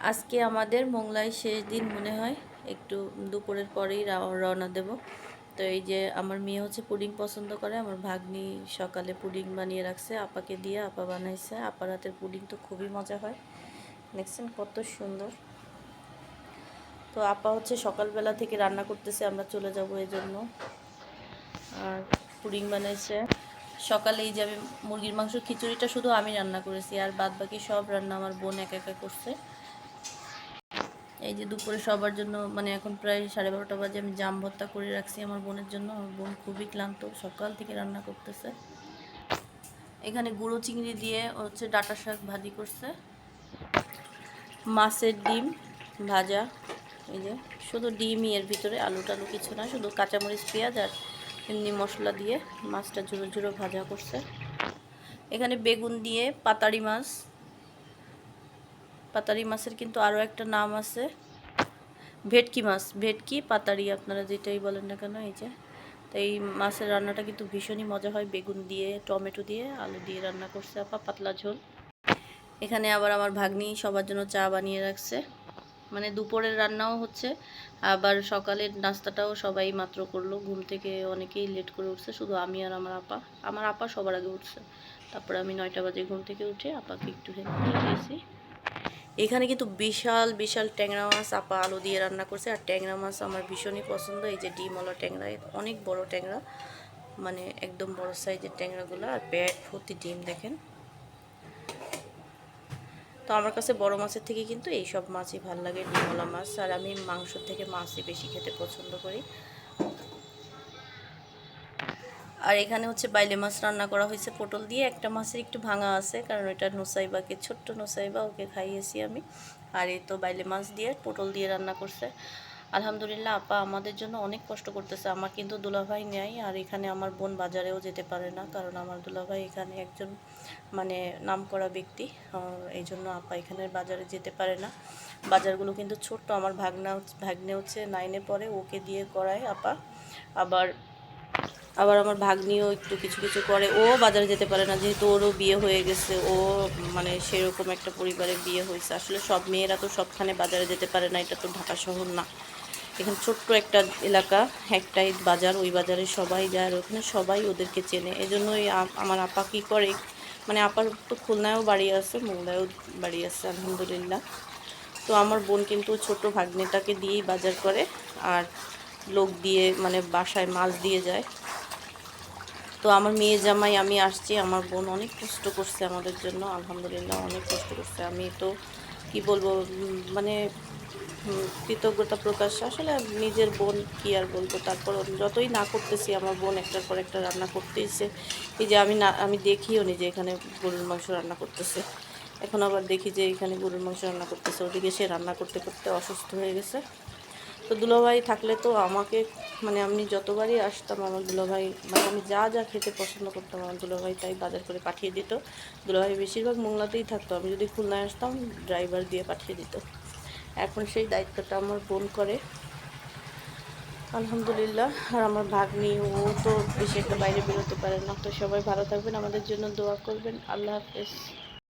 আজকে আমাদের মোংলায় শেষ দিন মনে হয়, একটু দুপুরের পরেই রওনা দেব। তো এই যে আমার মেয়ে হচ্ছে পুডিং পছন্দ করে, আমার ভাগ্নি সকালে পুডিং বানিয়ে রাখছে, আপাকে দিয়ে আপা বানাইছে। আপার হাতের পুডিং তো খুবই মজা হয়, দেখছেন কত সুন্দর। তো আপা হচ্ছে সকালবেলা থেকে রান্না করতেছে, আমরা চলে যাব এই জন্য। আর পুডিং বানাইছে সকালে। এই যে আমি মুরগির মাংস খিচুড়িটা শুধু আমি রান্না করেছি, আর বাদ বাকি সব রান্না আমার বোন একা একা করছে। এই যে দুপুরে সবার জন্য মানে এখন প্রায় 12:30 বাজে, আমি জাম ভর্তা করে রাখছি আমার বোনের জন্য। আমার বোন খুবই ক্লান্ত, সকাল থেকে রান্না করতেছে। এখানে গুঁড়ো চিংড়ি দিয়ে হচ্ছে ডাঁটা শাক ভাজি করছে, মাছের ডিম ভাজা। এই যে শুধু ডিমই, এর ভিতরে আলু টালু কিছু না, শুধু কাঁচামরিচ পেঁয়াজ আর এমনি মশলা দিয়ে মাছটা ঝুরো ঝুরো ভাজা করছে। এখানে বেগুন দিয়ে পাতাড়ি মাছ, পাতাড়ি মাছের কিন্তু আরও একটা নাম আছে, ভেটকি মাছ, ভেটকি পাতাড়ি আপনারা যেটাই বলেন না কেন। এই যে তো এই মাছের রান্নাটা কিন্তু ভীষণই মজা হয়, বেগুন দিয়ে টমেটো দিয়ে আলু দিয়ে রান্না করছে আপা, পাতলা ঝোল। এখানে আবার আমার ভাগ্নি সবার জন্য চা বানিয়ে রাখছে, মানে দুপুরের রান্নাও হচ্ছে, আবার সকালের নাস্তাটাও সবাই মাত্র করলো। ঘুম থেকে অনেকেই লেট করে উঠছে, শুধু আমি আর আমার আপা। আমার আপা সবার আগে উঠছে, তারপরে আমি 9টা বাজে ঘুম থেকে উঠে আপাকে একটু হেল্প করে দিয়েছি। এখানে কিন্তু বিশাল বিশাল ট্যাংরা মাছ আপা আলু দিয়ে রান্না করছে। আর ট্যাংরা মাছ আমার ভীষণই পছন্দ। এই যে ডিমওয়ালা ট্যাংরা, অনেক বড় ট্যাংরা, মানে একদম বড় সাইজের ট্যাংরাগুলো, আর পেট ভর্তি ডিম দেখেন। তো আমার কাছে বড় মাছের থেকে কিন্তু এই সব মাছই ভালো লাগে, ডিমওয়ালা মাছ। আর আমি মাংসর থেকে মাছই বেশি খেতে পছন্দ করি। আর এখানে হচ্ছে বাইলে মাছ রান্না করা হয়েছে পটল দিয়ে। একটা মাছের একটু ভাঙা আছে, কারণ ওইটা নুসাইবাকে, ছোট্ট নুসাইবা, ওকে খাইয়েছি আমি। আর এই তো বাইলে মাছ দিয়ে পটল দিয়ে রান্না করছে। আলহামদুলিল্লাহ আপা আমাদের জন্য অনেক কষ্ট করতেছে। আমার কিন্তু দুলাভাই নেই, আর এখানে আমার বোন বাজারেও যেতে পারে না, কারণ আমার দুলাভাই এখানে একজন মানে নামকরা ব্যক্তি। এই জন্য আপা এখানে বাজারে যেতে পারে না। বাজারগুলো কিন্তু ছোট্ট, আমার ভাগ্নে হচ্ছে 9-এ পড়ে, ওকে দিয়ে করায় আপা। আবার আবার আমার ভাগ্নিও একটু কিছু কিছু করে, ও বাজারে যেতে পারে না, যেহেতু ওরও বিয়ে হয়ে গেছে। ও মানে সেরকম একটা পরিবারে বিয়ে হয়েছে। আসলে সব মেয়েরা তো সবখানে বাজারে যেতে পারে না, এটা তো ঢাকা শহর না। এখানে ছোট্ট একটা এলাকা, একটাই বাজার, ওই বাজারে সবাই যায়, আর ওখানে সবাই ওদেরকে চেনে। এজন্যই আমার আপা কী করে, মানে আপার তো খুলনায়ও বাড়ি আছে, মোংলায়ও বাড়ি আছে আলহামদুলিল্লাহ। তো আমার বোন কিন্তু ছোট ভাগ্নেটাকে দিয়েই বাজার করে, আর লোক দিয়ে মানে বাসায় মাছ দিয়ে যায়। তো আমার মেয়ে জামাই আমি আসছি, আমার বোন অনেক কষ্ট করছে আমাদের জন্য, আলহামদুলিল্লাহ অনেক কষ্ট করছে। আমি তো কি বলবো, মানে কৃতজ্ঞতা প্রকাশ, আসলে নিজের বোন কি আর বলবো। তারপর যতই না করতেছি, আমার বোন একটার পর একটা রান্না করতেইছে। এই যে আমি দেখিও নি যে এখানে গরুর মাংস রান্না করতেছে, এখন আবার দেখি যে এখানে গরুর মাংস রান্না করতেছে, ওদিকে সে রান্না করতে করতে অসুস্থ হয়ে গেছে। তো দুলাভাই থাকলে তো আমাকে, মানে আমি যতবারই আসতাম আমার দুলাভাই, মানে আমি যা যা খেতে পছন্দ করতাম আমার দুলাভাই তাই বাজার করে পাঠিয়ে দিত। দুলাভাই বেশিরভাগ মোংলাতেই থাকতো, আমি যদি খুলনায় আসতাম ড্রাইভার দিয়ে পাঠিয়ে দিত। এখন সেই দায়িত্বটা আমার বোন করে আলহামদুলিল্লাহ। আর আমার ভাগ্নি, ও তো বেশি একটা বাইরে বেরোতে পারে না। তো সবাই ভালো থাকবেন, আমাদের জন্য দোয়া করবেন। আল্লাহ হাফেজ।